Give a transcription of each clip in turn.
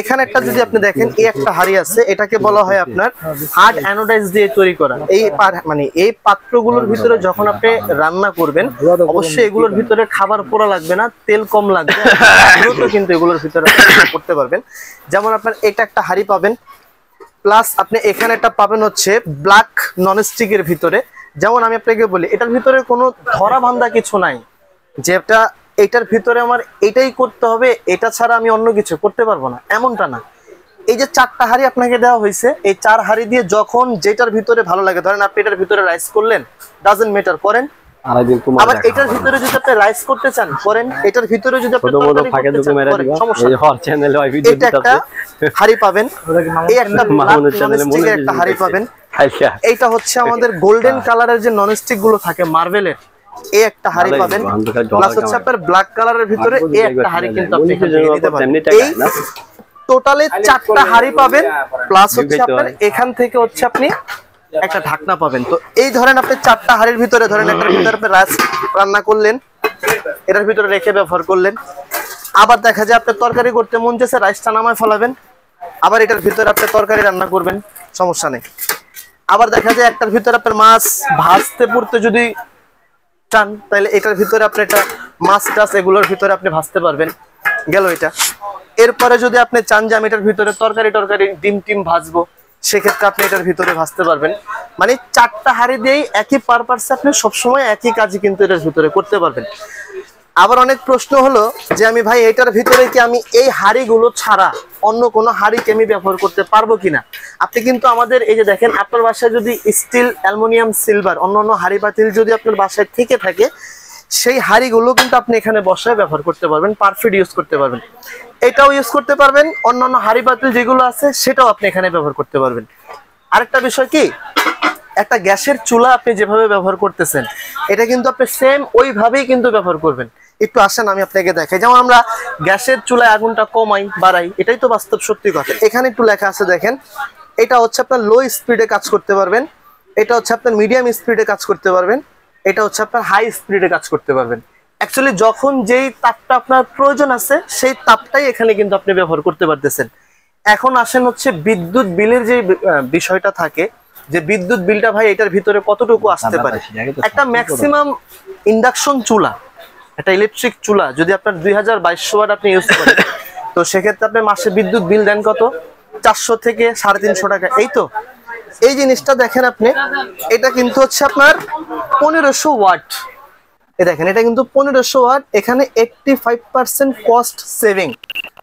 এখানে একটা যদি আপনি দেখেন এই একটা হাড়ি আছে, এটাকে বলা হয় আপনার হার্ড অ্যানোডাইজ দিয়ে তৈরি করা। এই মানে এই পাত্রগুলোর ভিতরে যখন আপনি রান্না করবেন অবশ্যই এগুলোর ভিতরে খাবার পোড়া লাগবে না, তেল কম লাগবে, কিন্তু এগুলোর ভিতরে করতে পারবেন। যেমন আপনার এটা একটা হাড়ি পাবেন, প্লাস আপনি এখানে একটা পাবেন হচ্ছে ব্ল্যাক ননস্টিকের ভিতরে। যেমন আমি আপনাকে বলি এটার ভিতরে কোনো ধরা বান্ধা কিছু নাই, যেটা এটার ভিতরে আমার এটাই করতে হবে, এটা ছাড়া আমি অন্য কিছু করতে পারবো না, এমনটা না। এই যে চারটা হাড়ি আপনাকে দেওয়া হয়েছে, এই চার হাড়ি দিয়ে যখন যেটার ভিতরে ভালো লাগে, ধরেন আপনি এটার ভিতরে রাইস করলেন, ডাজন্ট ম্যাটার, করেন। আবার এটার ভিতরে যদি আপনি রাইস করতে চান করেন, এটার ভিতরে যদি আপনি তরকারি করতে চান করেন, সমস্যা নেই। এটা একটা হাড়ি পাবেন, এই একটা ননস্টিকের একটা হাড়ি পাবেন। এইটা হচ্ছে আমাদের গোল্ডেন কালারের যে ননস্টিক গুলো থাকে মার্বেলের, এই একটা হাড়ি পাবেন। প্লাস হচ্ছে আপনার ব্ল্যাক কালারের ভিতরে এই একটা হাড়ি কিন্তু আপনি নিতে পারেন। এই টোটালে চারটা হাড়ি পাবেন, প্লাস হচ্ছে আপনার এখান থেকে হচ্ছে আপনি একটা ঢাকনা পাবেন। তো এই ধরেন আপনি চারটা হাড়ির ভিতরে ধরেন একটার ভিতরে আপনি রাইস রান্না করলেন, এটার ভিতরে রেখে ব্যবহার করলেন। আবার দেখা যায় আপনি তরকারি করতে মন চাইছে, রাইসটা নামায় ফেলাবেন, আবার এটার ভিতরে আপনি তরকারি রান্না করবেন, সমস্যা নেই। আবার দেখা যায় একটার ভিতরে আপনার মাছ ভাজতে পড়তে যদি চান, তাহলে এটার ভিতরে আপনি একটা মাছ টাছ এগুলোর ভিতরে আপনি ভাজতে পারবেন, গেল এটা। এরপরে যদি আপনি চান যে আমি এটার ভিতরে তরকারি ডিম টিম ভাজবো, সেক্ষেত্রে আপনি এটার ভিতরে ভাজতে পারবেন। মানে চারটা হাড়ি দিয়েই একই পারপাসে আপনি সবসময় একই কাজই কিন্তু এটার ভিতরে করতে পারবেন। আবার অনেক প্রশ্ন হলো যে আমি ভাই এটার ভিতরে কি আমি এই হাড়িগুলো ছাড়া অন্য কোনো হাড়িকে আমি ব্যবহার করতে পারবো কিনা? আপনি কিন্তু আমাদের এই যে দেখেন, আপনার বাসায় যদি স্টিল, অ্যালুমিনিয়াম, সিলভার অন্য হাড়ি পাতিল যদি আপনার বাসায় থেকে থাকে, সেই হাড়িগুলো কিন্তু আপনি এখানে বসায় ব্যবহার করতে পারবেন, পারফেক্ট ইউজ করতে পারবেন। এটাও ইউজ করতে পারবেন, অন্যান্য হাড়ি পাতিল যেগুলো আছে সেটাও আপনি এখানে ব্যবহার করতে পারবেন। আরেকটা বিষয় কি, একটা গ্যাসের চুলা আপনি যেভাবে ব্যবহার করতেছেন এটা কিন্তু আপনি সেম ওইভাবেই কিন্তু ব্যবহার করবেন। একটু আসেন আমি আপনাকে দেখাই। যেমন আমরা গ্যাসের চুলায় আগুনটা কমাই বাড়াই, এটাই তো বাস্তব সত্যি কথা। এখানে একটু লেখা আছে দেখেন, এটা হচ্ছে আপনার লো স্পিডে কাজ করতে পারবেন, এটা হচ্ছে আপনার মিডিয়াম স্পিডে কাজ করতে পারবেন, এটা হচ্ছে আপনার হাই স্পিডে কাজ করতে পারবেন। অ্যাকচুয়ালি যখন যেই তাপটা আপনার প্রয়োজন আছে সেই তাপটাই এখানে কিন্তু আপনি ব্যবহার করতে পারতেছেন। এখন আসেন হচ্ছে বিদ্যুৎ বিলের যে বিষয়টা থাকে, যে বিদ্যুৎ বিলটা ভাই এটার ভিতরে কতটুকু আসতে পারে। একটা ম্যাক্সিমাম ইন্ডাকশন চুলা, একটা ইলেকট্রিক চুলা যদি আপনার 2200 ওয়াট আপনি ইউজ করেন, তো সেক্ষেত্রে আপনি মাসে বিদ্যুৎ বিল দেন কত? 400 থেকে 350 টাকা। এই তো এই জিনিসটা দেখেন আপনি, এটা কিন্তু হচ্ছে আপনার 1500 ওয়াট। এই দেখেন এটা কিন্তু 1500 ওয়াট। এখানে 85% কস্ট সেভিং,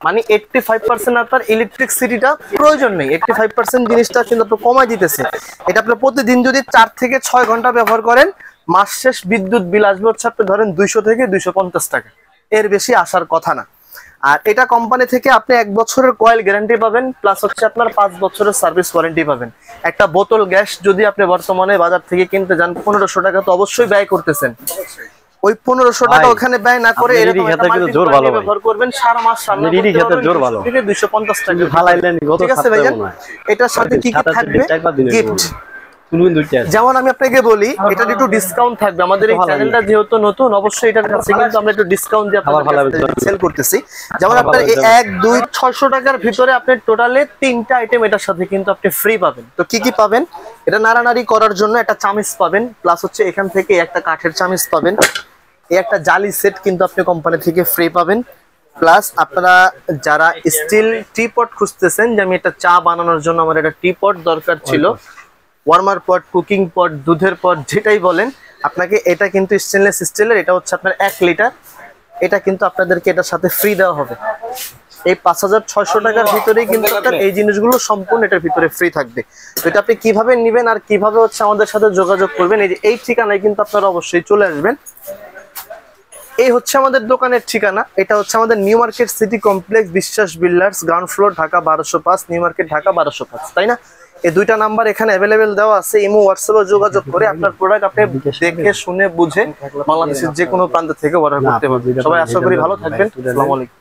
মানে 85% আপনার ইলেকট্রিসিটিটা প্রয়োজন নেই, 85% জিনিসটা কিন্তু আপনার কমাই দিতেছে। এটা আপনার প্রতিদিন যদি 4 থেকে 6 ঘন্টা ব্যবহার করেন, মাস শেষ বিদ্যুৎ বিল আসবে হচ্ছে আপনি ধরেন 200 থেকে 250 টাকা, এর বেশি আসার কথা না। আর এটা কোম্পানি থেকে আপনি 1 বছরের কয়েল গ্যারান্টি পাবেন, প্লাস হচ্ছে আপনার 5 বছরের সার্ভিস ওয়ারেন্টি পাবেন। একটা বোতল গ্যাস যদি আপনি বর্তমানে বাজার থেকে কিনতে যান 1500 টাকা, তো অবশ্যই ব্যয় করতেছেন। ওই 1500 টাকা ওখানে ব্যয় না করে এরকম একটা জোর ভালো ব্যবহার করবেন, সারা মাস রান্না করতে জোর ভালো থেকে 250 টাকা ফালাইলেন। ঠিক আছে ভাইজান, এটার সাথে কি কি থাকবে? গিফট। যেমন আমি আপনাকে বলি এটা একটু ডিসকাউন্ট থাকবে, আমাদের এই চ্যানেলটা যেহেতু নতুন, অবশ্যই এটার কাছে কিন্তু আমরা একটু ডিসকাউন্ট দিয়ে আপনাদের সেল করতেছি। যেমন আপনার এই 1 2 600 টাকার ভিতরে আপনি টোটালে 3টা আইটেম এটার সাথে কিন্তু আপনি ফ্রি পাবেন। তো কি কি পাবেন? এটা নাড়ানাড়ি করার জন্য একটা চামচ পাবেন, প্লাস হচ্ছে এখান থেকে একটা কাঠের চামচ পাবেন, এই একটা জালি সেট কিন্তু আপনি কোম্পানি থেকে ফ্রি পাবেন। প্লাস আপনারা যারা স্টিল টি পট খুঁজতেছেন, যে আমি একটা চা বানানোর জন্য আমার একটা টি পট দরকার ছিল, ওয়ার্মার পট, কুকিং পট, দুধের পট যেটাই বলেন, আপনাকে এটা কিন্তু স্টেনলেস স্টিলের, এটা হচ্ছে আপনার 1 লিটার, এটা কিন্তু আপনাদেরকে এটার সাথে ফ্রি দেওয়া হবে। এই 5600 টাকার ভিতরেই কিন্তু আপনার এই জিনিসগুলো সম্পূর্ণ এটার ভিতরে ফ্রি থাকবে। তো এটা আপনি কিভাবে নেবেন আর কিভাবে হচ্ছে আমাদের সাথে যোগাযোগ করবেন, এই যে এই ঠিকানায় কিন্তু আপনারা অবশ্যই চলে আসবেন। এই হচ্ছে আমাদের দোকানের ঠিকানা, এটা হচ্ছে আমাদের নিউ মার্কেট সিটি কমপ্লেক্স, বিশ্বাস builders, ground floor, Dhaka 1205, new market Dhaka 1205, তাই না? এই 2টা নাম্বার এখানে অ্যাভেলেবেল দেওয়া আছে। ইমো, হোয়াটসঅ্যাপে যোগাযোগ করে আপনার প্রোডাক্ট আপনি দেখে শুনে বুঝে বাংলাদেশের যে কোনো প্রান্ত থেকে অর্ডার করতে পারবেন। সবাই আশা করি ভালো থাকবেন। আসসালামু আলাইকুম।